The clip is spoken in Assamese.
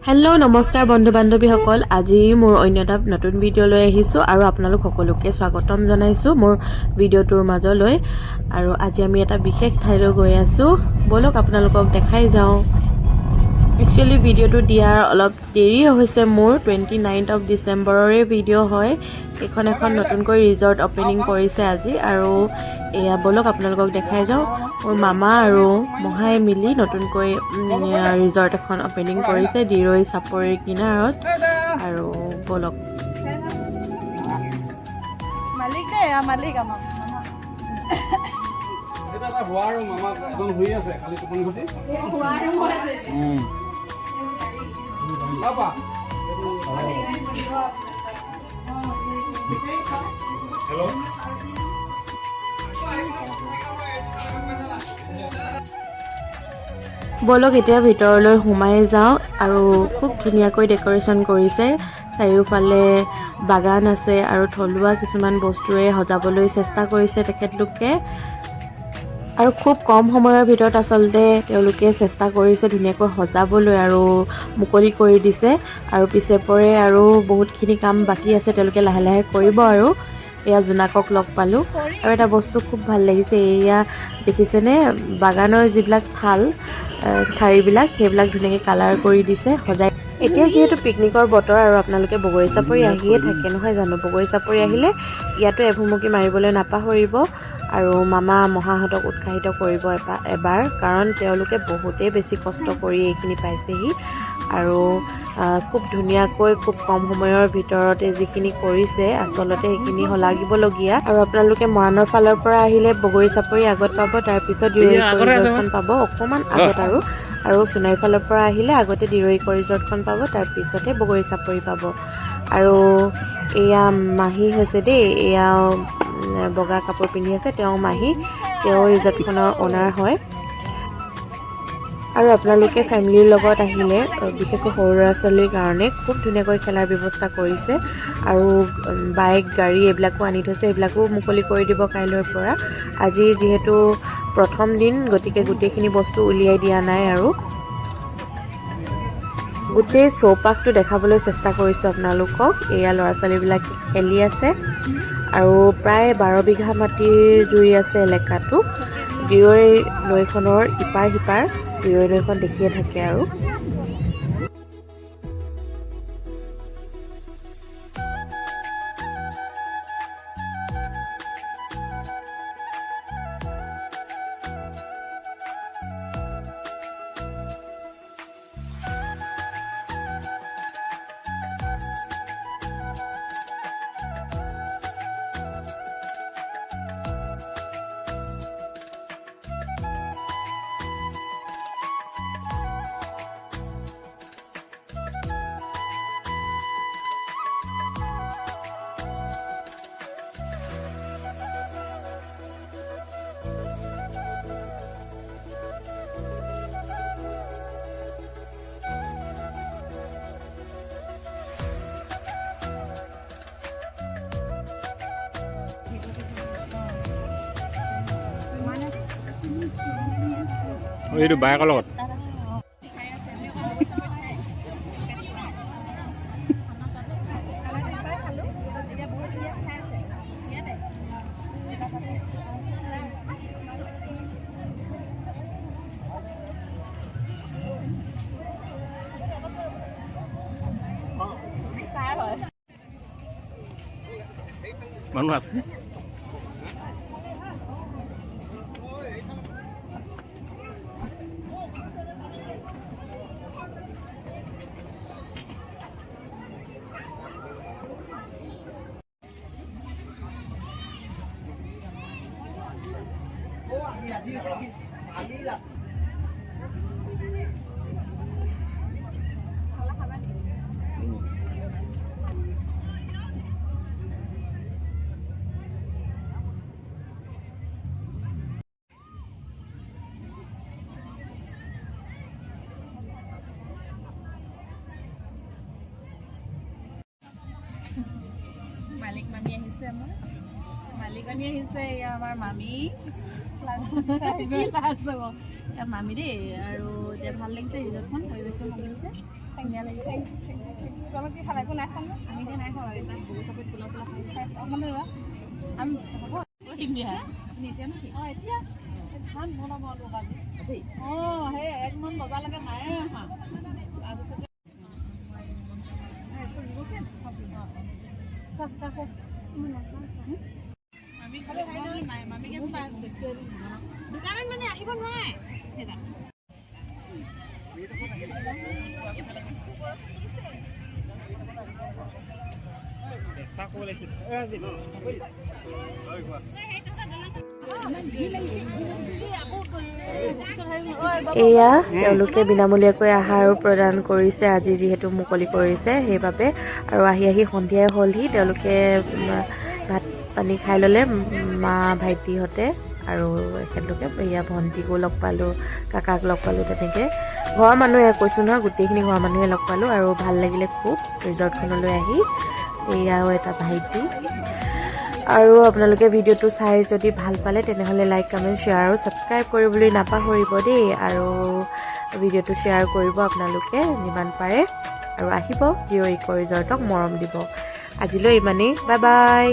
হেল্ল' নমস্কাৰ বন্ধু বান্ধৱীসকল আজি মোৰ অন্য এটা নতুন ভিডিঅ' লৈ আহিছোঁ আৰু আপোনালোক সকলোকে স্বাগতম জনাইছোঁ মোৰ ভিডিঅ'টোৰ মাজলৈ আৰু আজি আমি এটা বিশেষ ঠাইলৈ গৈ আছোঁ বলক আপোনালোকক দেখাই যাওঁ একচুৱেলি ভিডিঅ'টো দিয়াৰ অলপ দেৰি হৈছে মোৰ 29th ডিচেম্বৰৰে ভিডিঅ' হয় এখন নতুনকৈ ৰিজৰ্ট অপেনিং কৰিছে আজি আৰু এয়া বলক আপোনালোকক দেখাই যাওঁ মোৰ মামা আৰু মহাই মিলি নতুনকৈ ৰিজৰ্ট এখন অপেনিং কৰিছে ডিৰৈ চাপৰিৰ কিনাৰত আৰু বলক মালিক দে মালিক আমাৰ এটা হোৱাৰ মামা একদম শুই আছে খালি টোপনি খতি বাবা হেল্ল' বলক এতিয়া ভিতৰলৈ সোমাই যাওঁ আৰু খুব ধুনীয়াকৈ ডেক'ৰেশ্যন কৰিছে চাৰিওফালে বাগান আছে আৰু থলুৱা কিছুমান বস্তুৰে সজাবলৈ চেষ্টা কৰিছে তেখেতলোকে আৰু খুব কম সময়ৰ ভিতৰত আচলতে তেওঁলোকে চেষ্টা কৰিছে ধুনীয়াকৈ সজাবলৈ আৰু মুকলি কৰি দিছে আৰু পিছে পৰে আৰু বহুতখিনি কাম বাকী আছে তেওঁলোকে লাহে লাহে কৰিব আৰু এয়া জোনাকক লগ পালোঁ আৰু এটা বস্তু খুব ভাল লাগিছে এয়া দেখিছেনে বাগানৰ যিবিলাক ঠাৰিবিলাক সেইবিলাক ধুনীয়াকৈ কালাৰ কৰি দিছে সজাই এতিয়া যিহেতু পিকনিকৰ বতৰ আৰু আপোনালোকে বগৰী চাপৰি আহিয়ে থাকে নহয় জানো বগৰী চাপৰি আহিলে ইয়াতো এভুমুকি মাৰিবলৈ নাপাহৰিব আৰু মামা মহাহঁতক উৎসাহিত কৰিব এবাৰ কাৰণ তেওঁলোকে বহুতেই বেছি কষ্ট কৰি এইখিনি পাইছেহি আৰু খুব ধুনীয়াকৈ খুব কম সময়ৰ ভিতৰতে যিখিনি কৰিছে আচলতে সেইখিনি শলাগিবলগীয়া আৰু আপোনালোকে মৰাণৰ ফালৰ পৰা আহিলে বগৰী চাপৰি আগত পাব তাৰপিছত ডিৰৈ ৰিজৰ্টখন পাব অকণমান আগত আৰু সোণাৰীৰ ফালৰ পৰা আহিলে আগতে ডিৰৈ ৰিজৰ্টখন পাব তাৰপিছতে বগৰী চাপৰি পাব আৰু এয়া মাহী হৈছে দেই এয়া বগা কাপোৰ পিন্ধি আছে তেওঁ মাহী তেওঁ ৰিজৰ্টখনৰ অ'নাৰ হয় আৰু আপোনালোকে ফেমিলিৰ লগত আহিলে বিশেষকৈ সৰু ল'ৰা ছোৱালীৰ কাৰণে খুব ধুনীয়াকৈ খেলাৰ ব্যৱস্থা কৰিছে আৰু বাইক গাড়ী এইবিলাকো আনি থৈছে এইবিলাকো মুকলি কৰি দিব কাইলৈৰ পৰা আজি যিহেতু প্ৰথম দিন গতিকে গোটেইখিনি বস্তু উলিয়াই দিয়া নাই আৰু গোটেই চৌপাশটো দেখাবলৈ চেষ্টা কৰিছোঁ আপোনালোকক এয়া ল'ৰা ছোৱালীবিলাকে খেলি আছে আৰু প্ৰায় 12 বিঘা মাটিৰ জুৰি আছে এলেকাটো ডিৰৈ নৈখনৰ ইপাৰ সিপাৰ ডিৰৈ নৈখন দেখিয়ে থাকে আৰু এইটো বাইকৰ লগত মানুহ আছে মালিক মামী আহিছে আমাৰ মালিকনী আহিছে এয়া আমাৰ মামী মামী দেই আৰু এতিয়া ভাল লাগিছে ৰিজৰ্টখন পৰিৱেশটো ভাল লাগিছে ধুনীয়া লাগিছে আমি কি খালে একো নাই খাম আমি এতিয়া নাই খাওঁ তাত গৰু চাপৰিত পোলা পোলা খাই অকণমান ৰ'বা আমি হ'ব এতিয়া নেকি অঁ এতিয়া ধান বনাব লগা অঁ সেই 1 মান বজালৈকে নাই অহা তাৰপিছতে দোকানত মানে আহিব নোৱাৰে এয়া তেওঁলোকে বিনামূলীয়াকৈ আহাৰ প্ৰদান কৰিছে আজি যিহেতু মুকলি কৰিছে সেইবাবে আৰু আহি সন্ধিয়াই হ'লহি তেওঁলোকে ভাত পানী খাই ল'লে মা ভাইটিহঁতে আৰু এখেতলোকে এয়া ভণ্টিকো লগ পালোঁ কাকাক লগ পালোঁ তেনেকৈ ঘৰৰ মানুহে কৈছোঁ নহয় গোটেইখিনি ঘৰৰ মানুহে লগ পালোঁ আৰু ভাল লাগিলে খুব ৰিজৰ্টখনলৈ আহি এয়াও এটা ভাইটি আৰু আপোনালোকে ভিডিঅ'টো চাই যদি ভাল পালে তেনেহ'লে লাইক কমেণ্ট শ্বেয়াৰ আৰু ছাবস্ক্ৰাইব কৰিবলৈ নাপাহৰিব দেই আৰু ভিডিঅ'টো শ্বেয়াৰ কৰিব আপোনালোকে যিমান পাৰে আৰু আহিব ডিৰৈ ইক' ৰিজৰ্টক মৰম দিব আজিলৈ ইমানেই বাই বাই